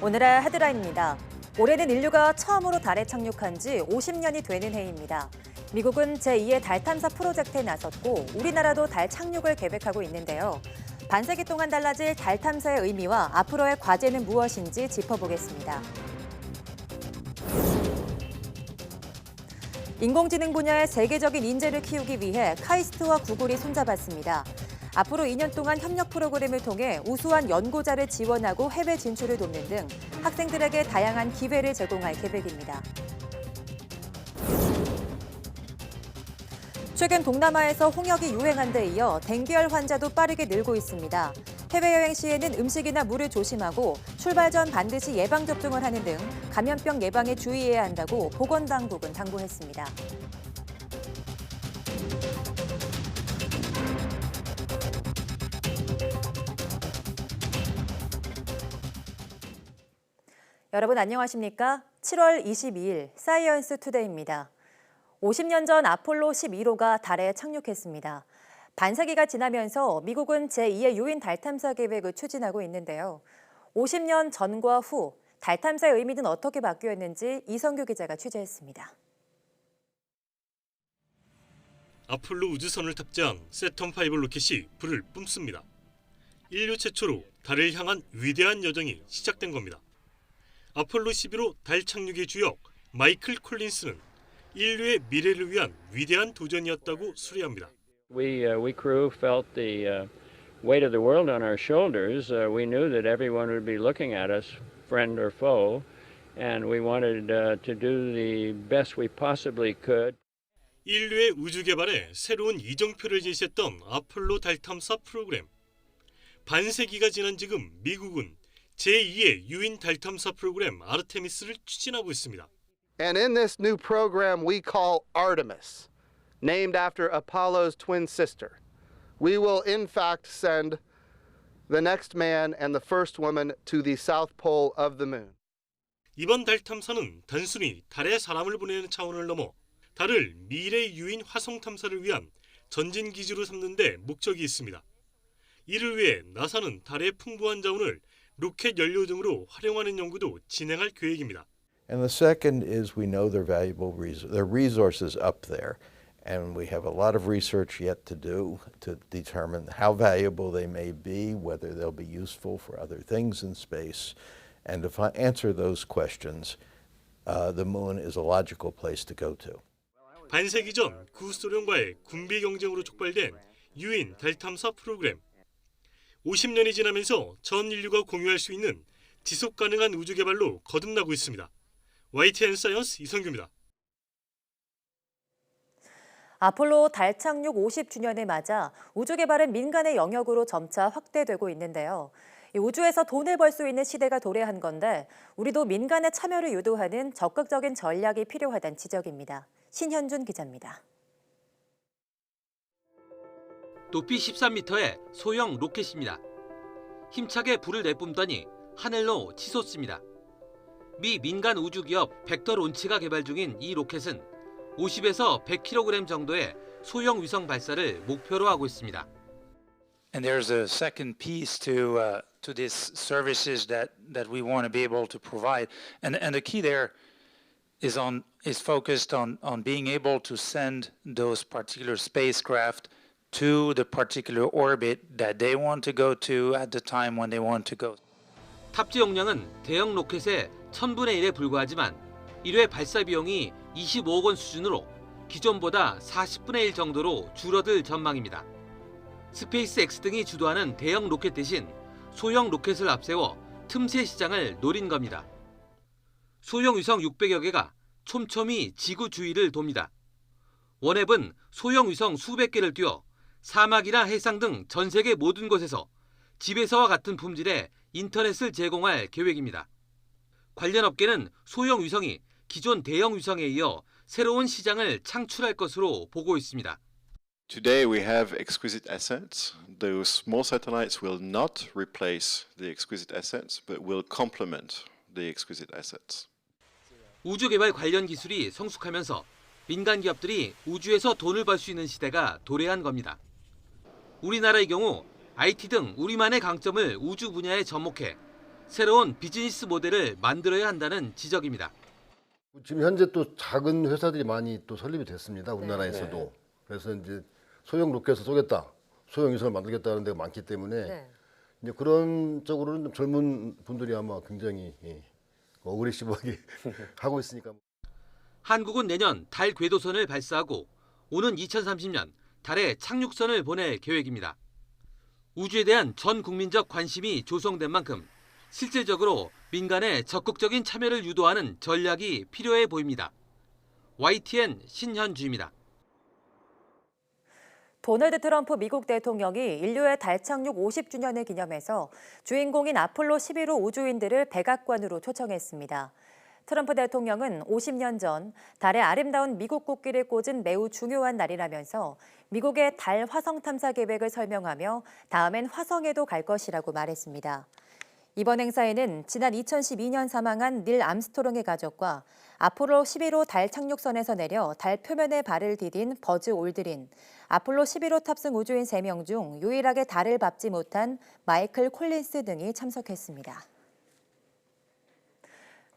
오늘의 헤드라인입니다. 올해는 인류가 처음으로 달에 착륙한 지 50년이 되는 해입니다. 미국은 제2의 달 탐사 프로젝트에 나섰고 우리나라도 달 착륙을 계획하고 있는데요. 반세기 동안 달라질 달 탐사의 의미와 앞으로의 과제는 무엇인지 짚어보겠습니다. 인공지능 분야의 세계적인 인재를 키우기 위해 카이스트와 구글이 손잡았습니다. 앞으로 2년 동안 협력 프로그램을 통해 우수한 연구자를 지원하고 해외 진출을 돕는 등 학생들에게 다양한 기회를 제공할 계획입니다. 최근 동남아에서 홍역이 유행한 데 이어 댕기열 환자도 빠르게 늘고 있습니다. 해외여행 시에는 음식이나 물을 조심하고 출발 전 반드시 예방접종을 하는 등 감염병 예방에 주의해야 한다고 보건당국은 당부했습니다. 여러분 안녕하십니까? 7월 22일 사이언스 투데이입니다. 50년 전 아폴로 11호가 달에 착륙했습니다. 반세기가 지나면서 미국은 제2의 유인 달 탐사 계획을 추진하고 있는데요. 50년 전과 후 달 탐사의 의미는 어떻게 바뀌었는지 이성규 기자가 취재했습니다. 아폴로 우주선을 탑재한 세텀5 로켓이 불을 뿜습니다. 인류 최초로 달을 향한 위대한 여정이 시작된 겁니다. 아폴로 11호 달 착륙의 주역 마이클 콜린스는 인류의 미래를 위한 위대한 도전이었다고 수리합니다. We crew felt the weight of the world on our shoulders. We knew that everyone would be looking at us, friend or foe, and we wanted to do the best we possibly could. 인류의 우주 개발에 새로운 이정표를 제시했던 아폴로 달 탐사 프로그램. 반세기가 지난 지금 미국은 제2의 유인 달 탐사 프로그램 아르테미스를 추진하고 있습니다. And in this new program we call Artemis, named after Apollo's twin sister, we will in fact send the next man and the first woman to the south pole of the moon. 이번 달 탐사는 단순히 달에 사람을 보내는 차원을 넘어 달을 미래 유인 화성 탐사를 위한 전진 기지로 삼는 데 목적이 있습니다. 이를 위해 나사는 달의 풍부한 자원을 로켓 연료 등으로 활용하는 연구도 진행할 계획입니다. And the second is we know they're valuable there are resources up there, and we have a lot of research yet to do to determine how valuable they may be, whether they'll be useful for other things in space, and if I answer those questions, the moon is a logical place to go to. 반세기 전 구소련과의 군비 경쟁으로 촉발된 유인 달 탐사 프로그램. 50년이 지나면서 전 인류가 공유할 수 있는 지속 가능한 우주 개발로 거듭나고 있습니다. YTN 사이언스 이성규입니다. 아폴로 달 착륙 50주년을 맞아 우주 개발은 민간의 영역으로 점차 확대되고 있는데요. 우주에서 돈을 벌 수 있는 시대가 도래한 건데 우리도 민간의 참여를 유도하는 적극적인 전략이 필요하다는 지적입니다. 신현준 기자입니다. 높이 13m의 소형 로켓입니다. 힘차게 불을 내뿜더니 하늘로 치솟습니다. 미 민간 우주기업 벡터 론치가 개발 중인 이 로켓은 50에서 100kg 정도의 소형 위성 발사를 목표로 하고 있습니다. And there's a second piece to these services that we want to be able to provide, and the key there is focused on being able to send those particular spacecraft to the particular orbit that they want to go to at the time when they want to go. 탑재 용량은 대형 로켓의 1000분의 1에 불과하지만 1회 발사 비용이 25억 원 수준으로 기존보다 40분의 1 정도로 줄어들 전망입니다. 스페이스X 등이 주도하는 대형 로켓 대신 소형 로켓을 앞세워 틈새 시장을 노린 겁니다. 소형 위성 600여 개가 촘촘히 지구 주위를 돕니다. 원앱은 소형 위성 수백 개를 띄워 사막이나 해상 등 전 세계 모든 곳에서 집에서와 같은 품질의 인터넷을 제공할 계획입니다. 관련 업계는 소형 위성이 기존 대형 위성에 이어 새로운 시장을 창출할 것으로 보고 있습니다. Today we have exquisite assets. Those small satellites will not replace the exquisite assets, but will complement the exquisite assets. 우주 개발 관련 기술이 성숙하면서 민간 기업들이 우주에서 돈을 벌 수 있는 시대가 도래한 겁니다. 우리나라의 경우 IT 등 우리만의 강점을 우주 분야에 접목해 새로운 비즈니스 모델을 만들어야 한다는 지적입니다. 지금 현재 또 작은 회사들이 많이 또 설립이 됐습니다. 우리나라에서도. 네. 그래서 이제 소형 로켓을 쏘겠다, 소형 위성을 만들겠다는 데가 많기 때문에 네. 이제 그런 쪽으로는 좀 젊은 분들이 아마 굉장히 어그레시브하게 하고 있으니까. 한국은 내년 달 궤도선을 발사하고 오는 2030년 달에 착륙선을 보낼 계획입니다. 우주에 대한 전 국민적 관심이 조성된 만큼 실질적으로 민간의 적극적인 참여를 유도하는 전략이 필요해 보입니다. YTN 신현주입니다. 도널드 트럼프 미국 대통령이 인류의 달 착륙 50주년을 기념해서 주인공인 아폴로 11호 우주인들을 백악관으로 초청했습니다. 트럼프 대통령은 50년 전 달에 아름다운 미국 국기를 꽂은 매우 중요한 날이라면서 미국의 달 화성 탐사 계획을 설명하며 다음엔 화성에도 갈 것이라고 말했습니다. 이번 행사에는 지난 2012년 사망한 닐 암스트롱의 가족과 아폴로 11호 달 착륙선에서 내려 달 표면에 발을 디딘 버즈 올드린, 아폴로 11호 탑승 우주인 3명 중 유일하게 달을 밟지 못한 마이클 콜린스 등이 참석했습니다.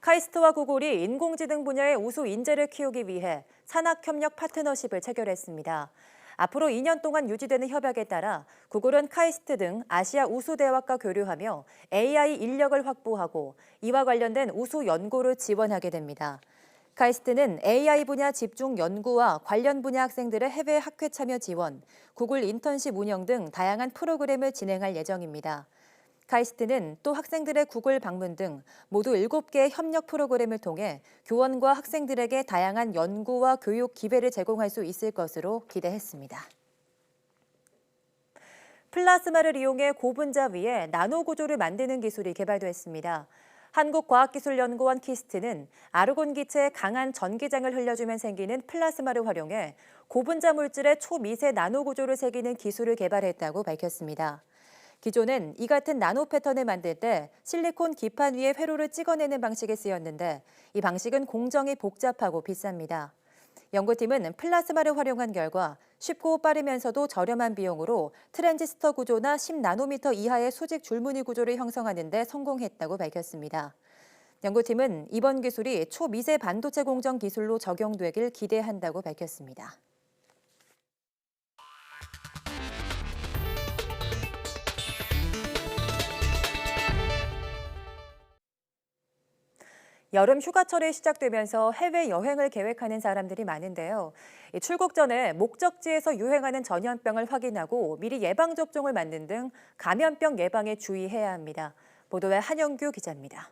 카이스트와 구글이 인공지능 분야의 우수 인재를 키우기 위해 산학협력 파트너십을 체결했습니다. 앞으로 2년 동안 유지되는 협약에 따라 구글은 카이스트 등 아시아 우수 대학과 교류하며 AI 인력을 확보하고 이와 관련된 우수 연구를 지원하게 됩니다. 카이스트는 AI 분야 집중 연구와 관련 분야 학생들의 해외 학회 참여 지원, 구글 인턴십 운영 등 다양한 프로그램을 진행할 예정입니다. 카이스트는 또 학생들의 구글 방문 등 모두 7개의 협력 프로그램을 통해 교원과 학생들에게 다양한 연구와 교육 기회를 제공할 수 있을 것으로 기대했습니다. 플라스마를 이용해 고분자 위에 나노 구조를 만드는 기술이 개발됐습니다. 한국과학기술연구원 키스트는 아르곤 기체에 강한 전기장을 흘려주면 생기는 플라스마를 활용해 고분자 물질의 초미세 나노 구조를 새기는 기술을 개발했다고 밝혔습니다. 기존엔 이 같은 나노 패턴을 만들 때 실리콘 기판 위에 회로를 찍어내는 방식이 쓰였는데 이 방식은 공정이 복잡하고 비쌉니다. 연구팀은 플라스마를 활용한 결과 쉽고 빠르면서도 저렴한 비용으로 트랜지스터 구조나 10나노미터 이하의 수직 줄무늬 구조를 형성하는 데 성공했다고 밝혔습니다. 연구팀은 이번 기술이 초미세 반도체 공정 기술로 적용되길 기대한다고 밝혔습니다. 여름 휴가철이 시작되면서 해외여행을 계획하는 사람들이 많은데요. 출국 전에 목적지에서 유행하는 전염병을 확인하고 미리 예방접종을 맞는 등 감염병 예방에 주의해야 합니다. 보도에 한영규 기자입니다.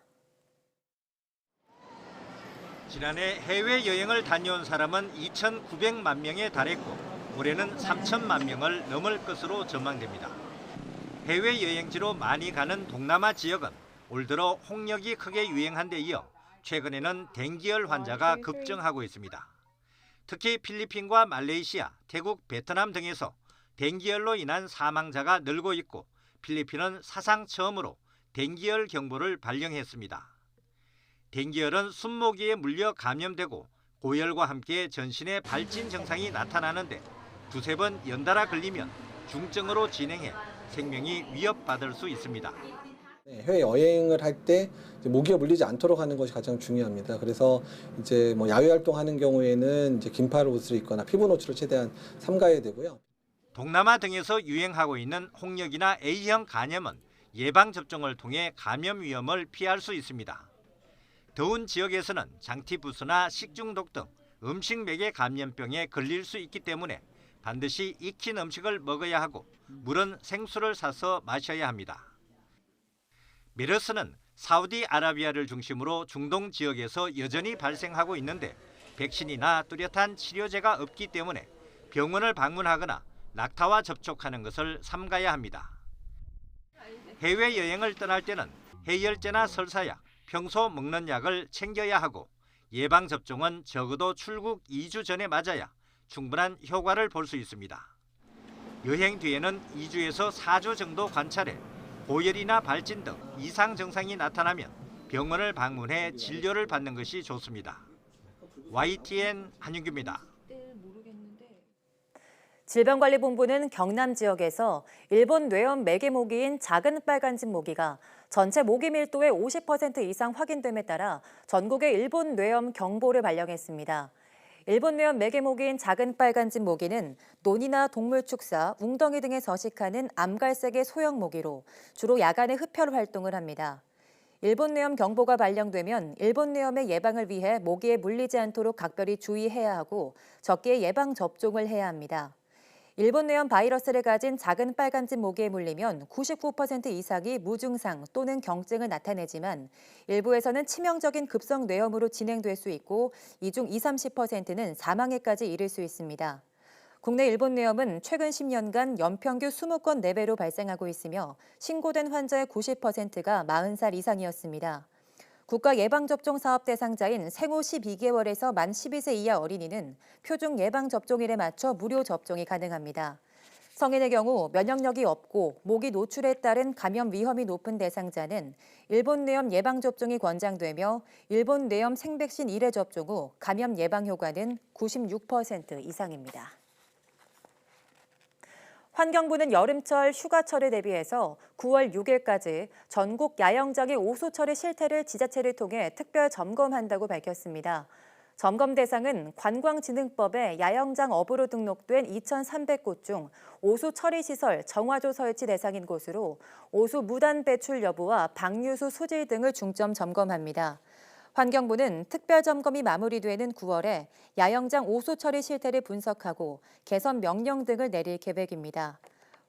지난해 해외여행을 다녀온 사람은 2,900만 명에 달했고 올해는 3천만 명을 넘을 것으로 전망됩니다. 해외여행지로 많이 가는 동남아 지역은 올 들어 홍역이 크게 유행한 데 이어 최근에는 댕기열 환자가 급증하고 있습니다. 특히 필리핀과 말레이시아, 태국, 베트남 등에서 댕기열로 인한 사망자가 늘고 있고 필리핀은 사상 처음으로 댕기열 경보를 발령했습니다. 댕기열은 숨모기에 물려 감염되고 고열과 함께 전신에 발진 증상이 나타나는데 두세 번 연달아 걸리면 중증으로 진행해 생명이 위협받을 수 있습니다. 해외 여행을 할 때 모기에 물리지 않도록 하는 것이 가장 중요합니다. 그래서 이제 야외 활동하는 경우에는 이제 긴팔 옷을 입거나 피부 노출을 최대한 삼가해야 되고요. 동남아 등에서 유행하고 있는 홍역이나 A형 간염은 예방 접종을 통해 감염 위험을 피할 수 있습니다. 더운 지역에서는 장티푸스나 식중독 등 음식 매개 감염병에 걸릴 수 있기 때문에 반드시 익힌 음식을 먹어야 하고 물은 생수를 사서 마셔야 합니다. 메르스는 사우디아라비아를 중심으로 중동 지역에서 여전히 발생하고 있는데 백신이나 뚜렷한 치료제가 없기 때문에 병원을 방문하거나 낙타와 접촉하는 것을 삼가야 합니다. 해외여행을 떠날 때는 해열제나 설사약, 평소 먹는 약을 챙겨야 하고 예방접종은 적어도 출국 2주 전에 맞아야 충분한 효과를 볼 수 있습니다. 여행 뒤에는 2주에서 4주 정도 관찰해 고열이나 발진 등 이상 증상이 나타나면 병원을 방문해 진료를 받는 것이 좋습니다. YTN 한윤규입니다. 질병관리본부는 경남 지역에서 일본 뇌염 매개 모기인 작은 빨간집 모기가 전체 모기 밀도의 50% 이상 확인됨에 따라 전국에 일본 뇌염 경보를 발령했습니다. 일본 뇌염 매개 모기인 작은 빨간집 모기는 논이나 동물 축사, 웅덩이 등에 서식하는 암갈색의 소형 모기로 주로 야간에 흡혈 활동을 합니다. 일본 뇌염 경보가 발령되면 일본 뇌염의 예방을 위해 모기에 물리지 않도록 각별히 주의해야 하고 적기에 예방 접종을 해야 합니다. 일본 뇌염 바이러스를 가진 작은 빨간집 모기에 물리면 99% 이상이 무증상 또는 경증을 나타내지만 일부에서는 치명적인 급성 뇌염으로 진행될 수 있고 이 중 20-30%는 사망에까지 이를 수 있습니다. 국내 일본 뇌염은 최근 10년간 연평균 20건 내외로 발생하고 있으며 신고된 환자의 90%가 40살 이상이었습니다. 국가예방접종 사업 대상자인 생후 12개월에서 만 12세 이하 어린이는 표준 예방접종일에 맞춰 무료 접종이 가능합니다. 성인의 경우 면역력이 없고 모기 노출에 따른 감염 위험이 높은 대상자는 일본 뇌염 예방접종이 권장되며 일본 뇌염 생백신 1회 접종 후 감염 예방 효과는 96% 이상입니다. 환경부는 여름철 휴가철을 대비해서 9월 6일까지 전국 야영장의 오수 처리 실태를 지자체를 통해 특별 점검한다고 밝혔습니다. 점검 대상은 관광진흥법에 야영장 업으로 등록된 2,300곳 중 오수 처리 시설 정화조 설치 대상인 곳으로 오수 무단 배출 여부와 방류수 수질 등을 중점 점검합니다. 환경부는 특별 점검이 마무리되는 9월에 야영장 오수 처리 실태를 분석하고 개선 명령 등을 내릴 계획입니다.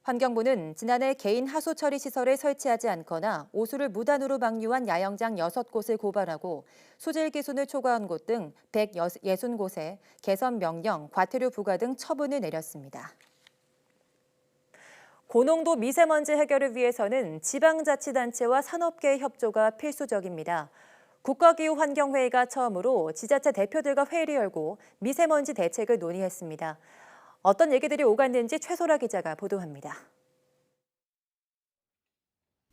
환경부는 지난해 개인 하수 처리 시설을 설치하지 않거나 오수를 무단으로 방류한 야영장 6곳을 고발하고 수질 기준을 초과한 곳 등 160곳에 개선 명령, 과태료 부과 등 처분을 내렸습니다. 고농도 미세먼지 해결을 위해서는 지방자치단체와 산업계의 협조가 필수적입니다. 국가기후환경회의가 처음으로 지자체 대표들과 회의를 열고 미세먼지 대책을 논의했습니다. 어떤 얘기들이 오갔는지 최소라 기자가 보도합니다.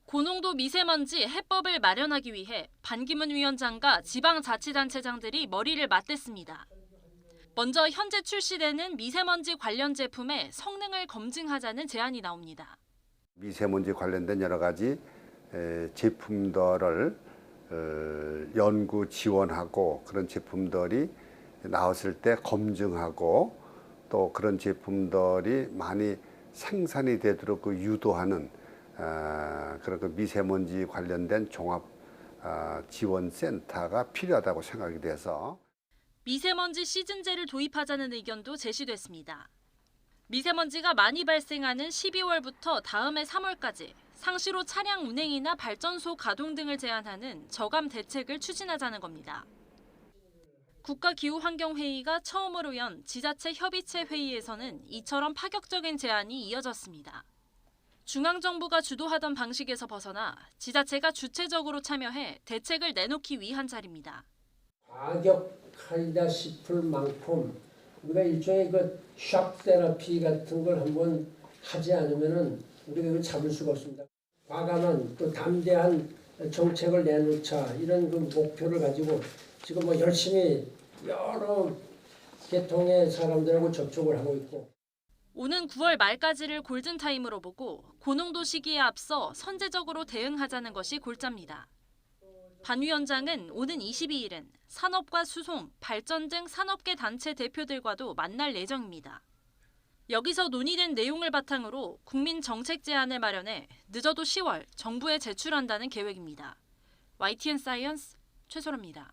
고농도 미세먼지 해법을 마련하기 위해 반기문 위원장과 지방자치단체장들이 머리를 맞댔습니다. 먼저 현재 출시되는 미세먼지 관련 제품의 성능을 검증하자는 제안이 나옵니다. 미세먼지 관련된 여러 가지 제품들을 연구 지원하고 그런 제품들이 나왔을 때 검증하고 또 그런 제품들이 많이 생산이 되도록 유도하는 그런 미세먼지 관련된 종합 지원센터가 필요하다고 생각이 돼서 미세먼지 시즌제를 도입하자는 의견도 제시됐습니다. 미세먼지가 많이 발생하는 12월부터 다음해 3월까지 상시로 차량 운행이나 발전소 가동 등을 제한하는 저감 대책을 추진하자는 겁니다. 국가기후환경회의가 처음으로 연 지자체 협의체 회의에서는 이처럼 파격적인 제안이 이어졌습니다. 중앙정부가 주도하던 방식에서 벗어나 지자체가 주체적으로 참여해 대책을 내놓기 위한 자리입니다. 과격하다 싶을 만큼 우리가 일종의 shock 테라피 같은 걸 한번 하지 않으면은 우리가 이걸 잡을 수가 없습니다. 과감한 또 담대한 정책을 내놓자 이런 목표를 가지고 지금 열심히 여러 계통의 사람들하고 접촉을 하고 있고. 오는 9월 말까지를 골든타임으로 보고 고농도 시기에 앞서 선제적으로 대응하자는 것이 골자입니다. 반 위원장은 오는 22일은 산업과 수송, 발전 등 산업계 단체 대표들과도 만날 예정입니다. 여기서 논의된 내용을 바탕으로 국민 정책 제안을 마련해 늦어도 10월 정부에 제출한다는 계획입니다. YTN 사이언스 최소라입니다.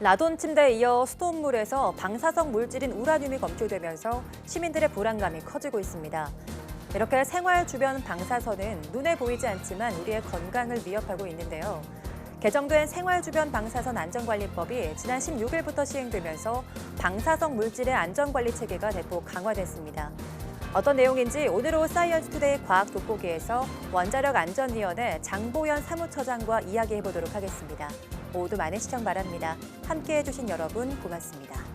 라돈 침대에 이어 수돗물에서 방사성 물질인 우라늄이 검출되면서 시민들의 불안감이 커지고 있습니다. 이렇게 생활 주변 방사선은 눈에 보이지 않지만 우리의 건강을 위협하고 있는데요. 개정된 생활 주변 방사선 안전관리법이 지난 16일부터 시행되면서 방사성 물질의 안전관리 체계가 대폭 강화됐습니다. 어떤 내용인지 오늘 오후 사이언스 투데이 과학 돋보기에서 원자력 안전위원회 장보연 사무처장과 이야기해 보도록 하겠습니다. 모두 많은 시청 바랍니다. 함께해 주신 여러분 고맙습니다.